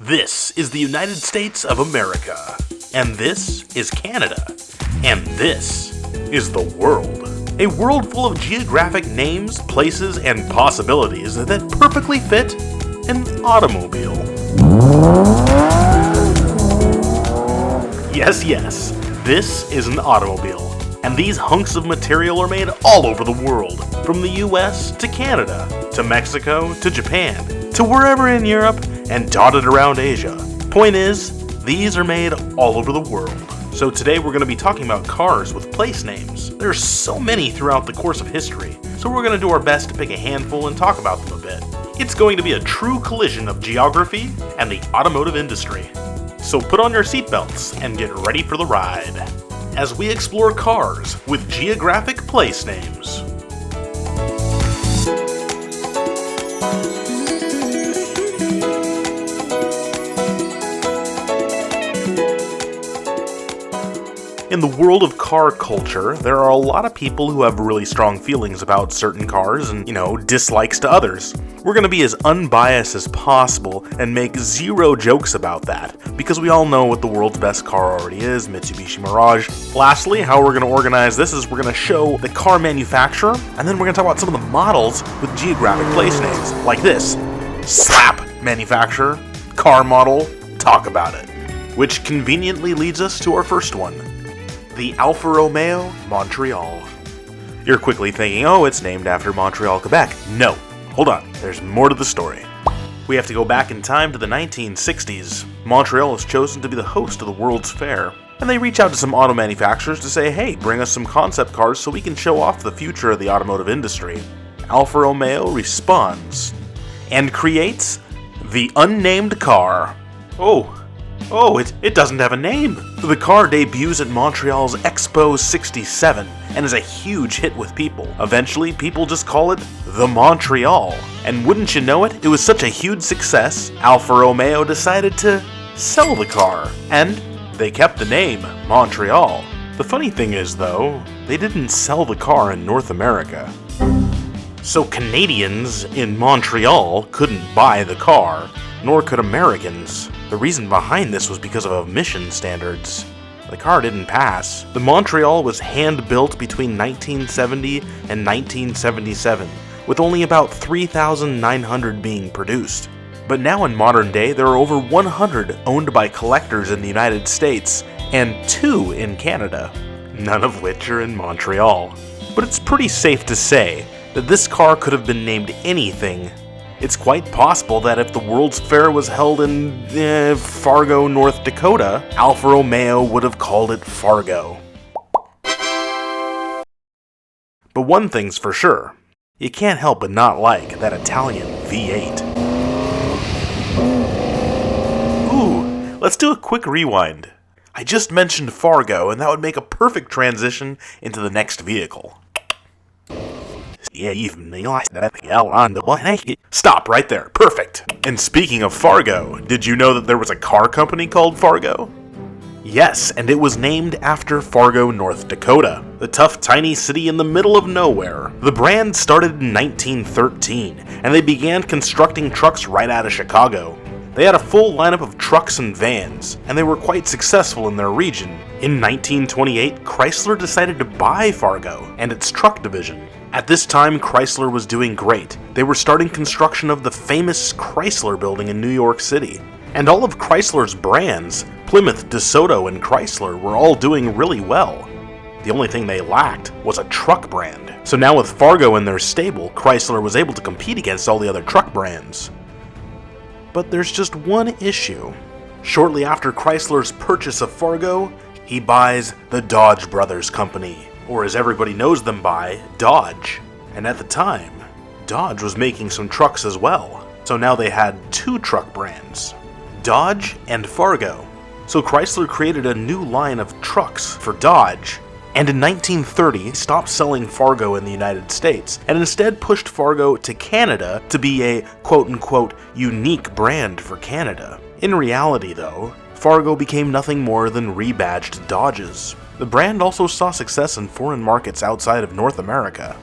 This is the United States of America, and this is Canada, and this is the world. A world full of geographic names, places, and possibilities that perfectly fit an automobile. Yes, this is an automobile, and these hunks of material are made all over the world, from the US to Canada, to Mexico to Japan, to wherever in Europe, and dotted around Asia. Point is, these are made all over the world. So today we're going to be talking about cars with place names. There's so many throughout the course of history, so we're going to do our best to pick a handful and talk about them a bit. It's going to be a true collision of geography and the automotive industry. So put on your seatbelts and get ready for the ride, as we explore cars with geographic place names. In the world of car culture, there are a lot of people who have really strong feelings about certain cars and, dislikes to others. We're going to be as unbiased as possible and make zero jokes about that, because we all know what the world's best car already is, Mitsubishi Mirage. Lastly, how we're going to organize this is we're going to show the car manufacturer, and then we're going to talk about some of the models with geographic place names, like this. Slap manufacturer, car model, talk about it. Which conveniently leads us to our first one. The Alfa Romeo Montreal. You're quickly thinking, oh, it's named after Montreal, Quebec. No, hold on, there's more to the story. We have to go back in time to the 1960s. Montreal is chosen to be the host of the World's Fair, and they reach out to some auto manufacturers to say, hey, bring us some concept cars so we can show off the future of the automotive industry. Alfa Romeo responds and creates the unnamed car. Oh, it doesn't have a name. The car debuts at Montreal's Expo 67 and is a huge hit with people. Eventually, people just call it the Montreal. And wouldn't you know it, it was such a huge success, Alfa Romeo decided to sell the car. And they kept the name Montreal. The funny thing is, though, they didn't sell the car in North America. So Canadians in Montreal couldn't buy the car, nor could Americans. The reason behind this was because of emission standards. The car didn't pass. The Montreal was hand-built between 1970 and 1977, with only about 3,900 being produced. But now in modern day, there are over 100 owned by collectors in the United States, and 2 in Canada, none of which are in Montreal. But it's pretty safe to say that this car could have been named anything. It's quite possible that if the World's Fair was held in Fargo, North Dakota, Alfa Romeo would have called it Fargo. But one thing's for sure, you can't help but not like that Italian V8. Ooh, let's do a quick rewind. I just mentioned Fargo, and that would make a perfect transition into the next vehicle. Stop right there. Perfect. And speaking of Fargo, did you know that there was a car company called Fargo? Yes, and it was named after Fargo, North Dakota, the tough, tiny city in the middle of nowhere. The brand started in 1913, and they began constructing trucks right out of Chicago. They had a full lineup of trucks and vans, and they were quite successful in their region. In 1928, Chrysler decided to buy Fargo and its truck division. At this time, Chrysler was doing great. They were starting construction of the famous Chrysler building in New York City. And all of Chrysler's brands, Plymouth, DeSoto, and Chrysler, were all doing really well. The only thing they lacked was a truck brand. So now with Fargo in their stable, Chrysler was able to compete against all the other truck brands. But there's just one issue. Shortly after Chrysler's purchase of Fargo, he buys the Dodge Brothers Company, or as everybody knows them by, Dodge. And at the time, Dodge was making some trucks as well. So now they had 2 truck brands, Dodge and Fargo. So Chrysler created a new line of trucks for Dodge, and in 1930 stopped selling Fargo in the United States, and instead pushed Fargo to Canada to be a quote-unquote unique brand for Canada. In reality though, Fargo became nothing more than rebadged Dodges. The brand also saw success in foreign markets outside of North America,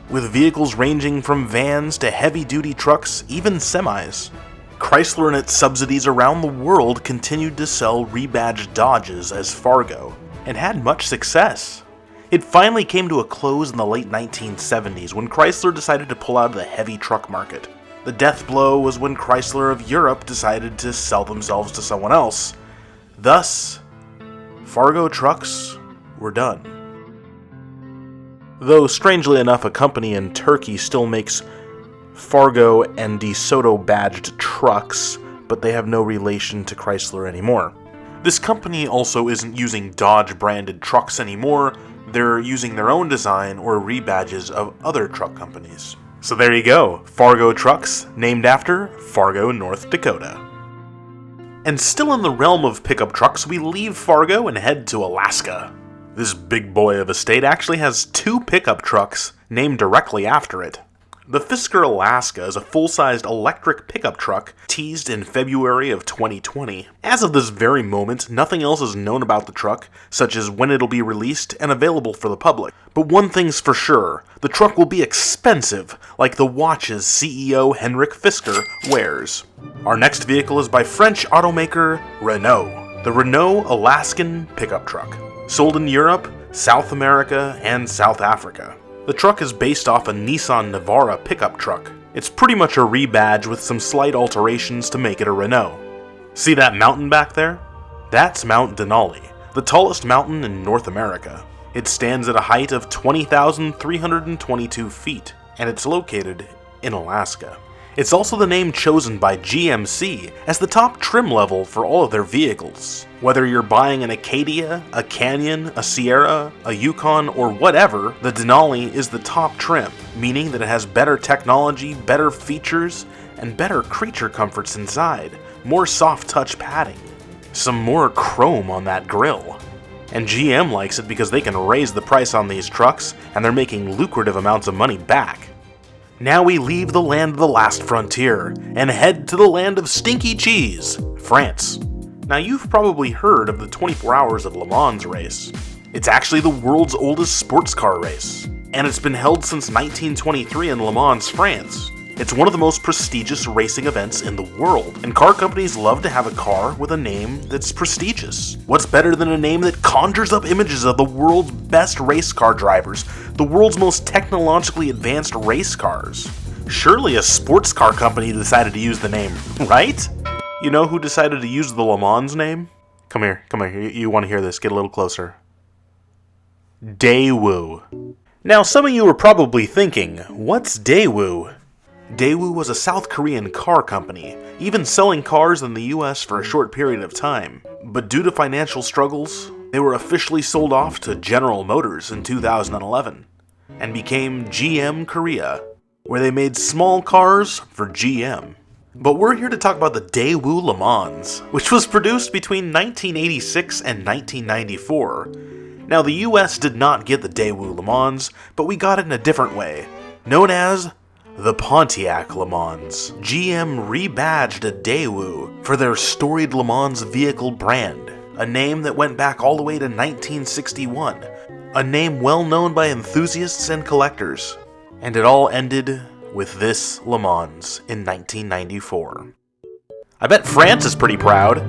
with vehicles ranging from vans to heavy-duty trucks, even semis. Chrysler and its subsidies around the world continued to sell rebadged Dodges as Fargo, and had much success. It finally came to a close in the late 1970s when Chrysler decided to pull out of the heavy truck market. The death blow was when Chrysler of Europe decided to sell themselves to someone else. Thus, Fargo trucks were done. Though strangely enough, a company in Turkey still makes Fargo and DeSoto badged trucks, but they have no relation to Chrysler anymore. This company also isn't using Dodge branded trucks anymore, they're using their own design or rebadges of other truck companies. So there you go, Fargo trucks, named after Fargo, North Dakota. And still in the realm of pickup trucks, we leave Fargo and head to Alaska. This big boy of a state actually has 2 pickup trucks named directly after it. The Fisker Alaska is a full-sized electric pickup truck teased in February of 2020. As of this very moment, nothing else is known about the truck, such as when it'll be released and available for the public. But one thing's for sure, the truck will be expensive, like the watches CEO Henrik Fisker wears. Our next vehicle is by French automaker Renault, the Renault Alaskan pickup truck, sold in Europe, South America, and South Africa. The truck is based off a Nissan Navara pickup truck. It's pretty much a rebadge with some slight alterations to make it a Renault. See that mountain back there? That's Mount Denali, the tallest mountain in North America. It stands at a height of 20,322 feet, and it's located in Alaska. It's also the name chosen by GMC as the top trim level for all of their vehicles. Whether you're buying an Acadia, a Canyon, a Sierra, a Yukon, or whatever, the Denali is the top trim, meaning that it has better technology, better features, and better creature comforts inside, more soft touch padding, some more chrome on that grille. And GM likes it because they can raise the price on these trucks, and they're making lucrative amounts of money back. Now we leave the land of the last frontier, and head to the land of stinky cheese, France. Now you've probably heard of the 24 Hours of Le Mans race. It's actually the world's oldest sports car race, and it's been held since 1923 in Le Mans, France. It's one of the most prestigious racing events in the world, and car companies love to have a car with a name that's prestigious. What's better than a name that conjures up images of the world's best race car drivers, the world's most technologically advanced race cars? Surely a sports car company decided to use the name, right? You know who decided to use the Le Mans name? Come here, you want to hear this, get a little closer. Daewoo. Now some of you are probably thinking, what's Daewoo? Daewoo was a South Korean car company, even selling cars in the US for a short period of time. But due to financial struggles, they were officially sold off to General Motors in 2011, and became GM Korea, where they made small cars for GM. But we're here to talk about the Daewoo Le Mans, which was produced between 1986 and 1994. Now the US did not get the Daewoo Le Mans, but we got it in a different way, known as the Pontiac Le Mans. GM rebadged a Daewoo for their storied Le Mans vehicle brand, a name that went back all the way to 1961, a name well known by enthusiasts and collectors. And it all ended with this Le Mans in 1994. I bet France is pretty proud.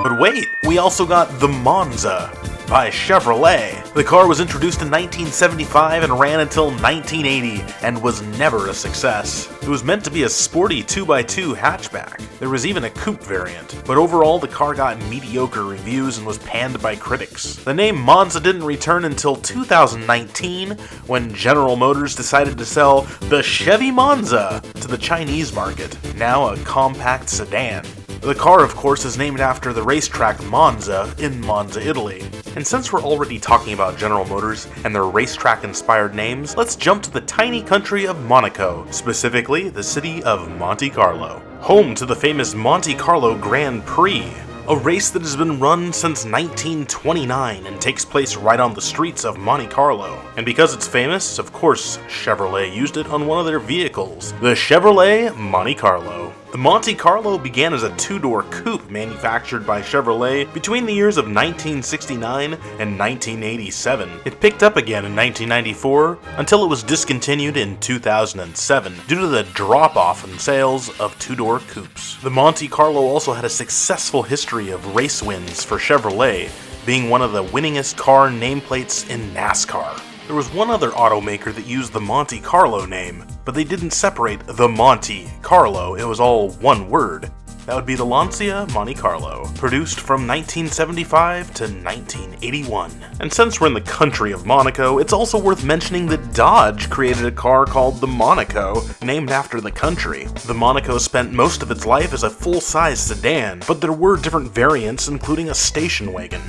But wait, we also got the Monza by Chevrolet. The car was introduced in 1975 and ran until 1980 and was never a success. It was meant to be a sporty 2x2 hatchback. There was even a coupe variant, but overall the car got mediocre reviews and was panned by critics. The name Monza didn't return until 2019 when General Motors decided to sell the Chevy Monza to the Chinese market, now a compact sedan. The car, of course, is named after the racetrack Monza in Monza, Italy. And since we're already talking about General Motors and their racetrack-inspired names, let's jump to the tiny country of Monaco, specifically the city of Monte Carlo, home to the famous Monte Carlo Grand Prix, a race that has been run since 1929 and takes place right on the streets of Monte Carlo. And because it's famous, of course, Chevrolet used it on one of their vehicles, the Chevrolet Monte Carlo. The Monte Carlo began as a two-door coupe manufactured by Chevrolet between the years of 1969 and 1987. It picked up again in 1994 until it was discontinued in 2007 due to the drop-off in sales of two-door coupes. The Monte Carlo also had a successful history of race wins for Chevrolet, being one of the winningest car nameplates in NASCAR. There was one other automaker that used the Monte Carlo name, but they didn't separate the Monte Carlo, it was all one word. That would be the Lancia Monte Carlo, produced from 1975 to 1981. And since we're in the country of Monaco, it's also worth mentioning that Dodge created a car called the Monaco, named after the country. The Monaco spent most of its life as a full-size sedan, but there were different variants, including a station wagon.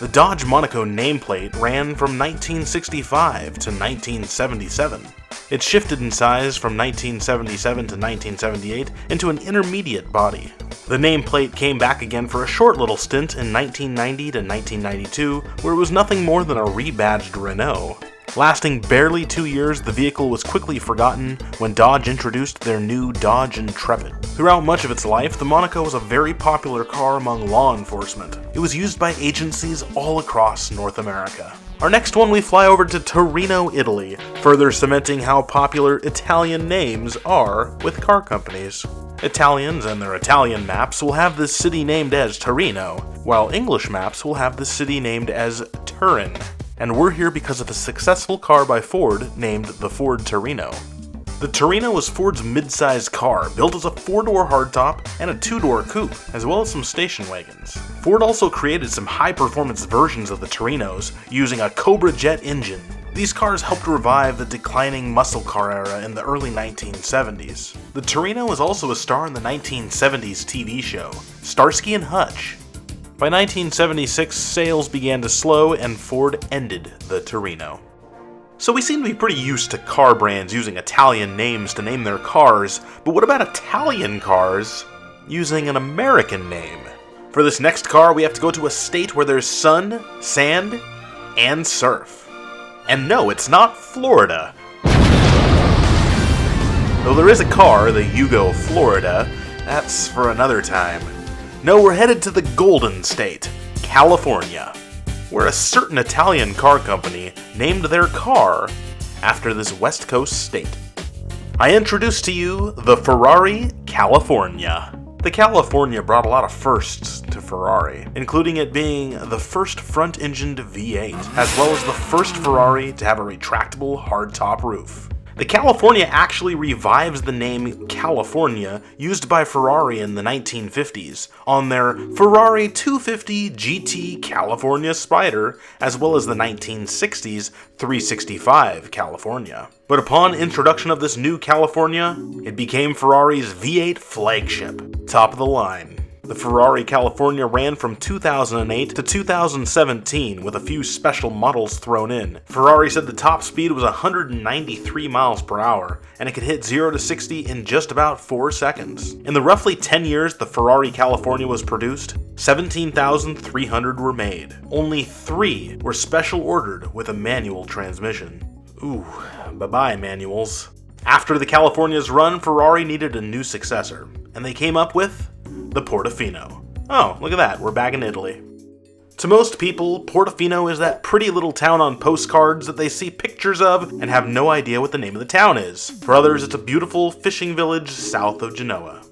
The Dodge Monaco nameplate ran from 1965 to 1977. It shifted in size from 1977 to 1978 into an intermediate body. The nameplate came back again for a short little stint in 1990 to 1992, where it was nothing more than a rebadged Renault. Lasting barely 2 years, the vehicle was quickly forgotten when Dodge introduced their new Dodge Intrepid. Throughout much of its life, the Monaco was a very popular car among law enforcement. It was used by agencies all across North America. Our next one, we fly over to Torino, Italy, further cementing how popular Italian names are with car companies. Italians and their Italian maps will have this city named as Torino, while English maps will have the city named as Turin. And we're here because of a successful car by Ford named the Ford Torino. The Torino was Ford's mid-sized car, built as a 4-door hardtop and a 2-door coupe, as well as some station wagons. Ford also created some high-performance versions of the Torinos using a Cobra Jet engine. These cars helped revive the declining muscle car era in the early 1970s. The Torino was also a star in the 1970s TV show, Starsky and Hutch. By 1976, sales began to slow and Ford ended the Torino. So we seem to be pretty used to car brands using Italian names to name their cars, but what about Italian cars using an American name? For this next car, we have to go to a state where there's sun, sand, and surf. And no, it's not Florida. Though there is a car, the Yugo Florida, that's for another time. No, we're headed to the Golden State, California, where a certain Italian car company named their car after this West Coast state. I introduce to you the Ferrari California. The California brought a lot of firsts to Ferrari, including it being the first front-engined V8, as well as the first Ferrari to have a retractable hardtop roof. The California actually revives the name California used by Ferrari in the 1950s on their Ferrari 250 GT California Spyder, as well as the 1960s 365 California. But upon introduction of this new California, it became Ferrari's V8 flagship, top of the line. The Ferrari California ran from 2008 to 2017 with a few special models thrown in. Ferrari said the top speed was 193 miles per hour, and it could hit 0 to 60 in just about 4 seconds. In the roughly 10 years the Ferrari California was produced, 17,300 were made. Only 3 were special ordered with a manual transmission. Ooh, bye-bye manuals. After the California's run, Ferrari needed a new successor, and they came up with the Portofino. Oh, look at that, we're back in Italy. To most people, Portofino is that pretty little town on postcards that they see pictures of and have no idea what the name of the town is. For others, it's a beautiful fishing village south of Genoa.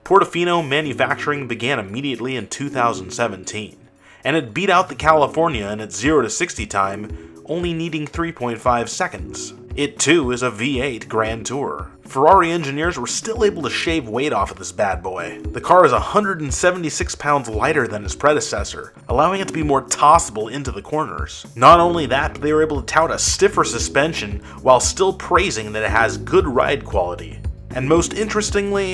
Portofino manufacturing began immediately in 2017, and it beat out the California in its 0 to 60 time, only needing 3.5 seconds. It too is a V8 Grand Tour. Ferrari engineers were still able to shave weight off of this bad boy. The car is 176 pounds lighter than its predecessor, allowing it to be more tossable into the corners. Not only that, but they were able to tout a stiffer suspension while still praising that it has good ride quality. And most interestingly,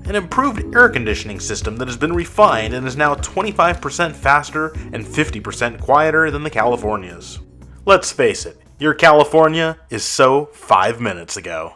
an improved air conditioning system that has been refined and is now 25% faster and 50% quieter than the California's. Let's face it, your California is so 5 minutes ago.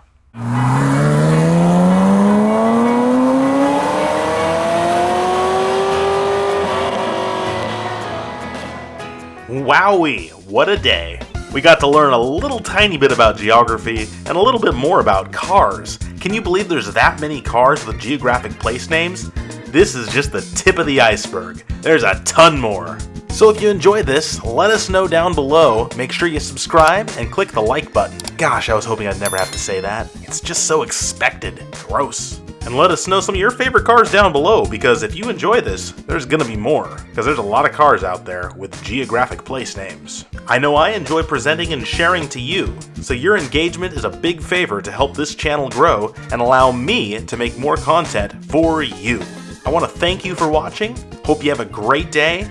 Wowee, what a day. We got to learn a little tiny bit about geography and a little bit more about cars, Can you believe there's that many cars with geographic place names? This is just the tip of the iceberg. There's a ton more. So if you enjoyed this, let us know down below. Make sure you subscribe and click the like button. Gosh, I was hoping I'd never have to say that. It's just so expected. Gross. And let us know some of your favorite cars down below, because if you enjoy this, there's gonna be more, because there's a lot of cars out there with geographic place names. I know I enjoy presenting and sharing to you, so your engagement is a big favor to help this channel grow and allow me to make more content for you. I want to thank you for watching, hope you have a great day,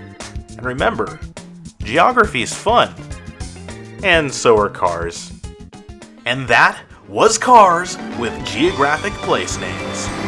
and remember, geography is fun, and so are cars. And that was Cars with Geographic Place Names.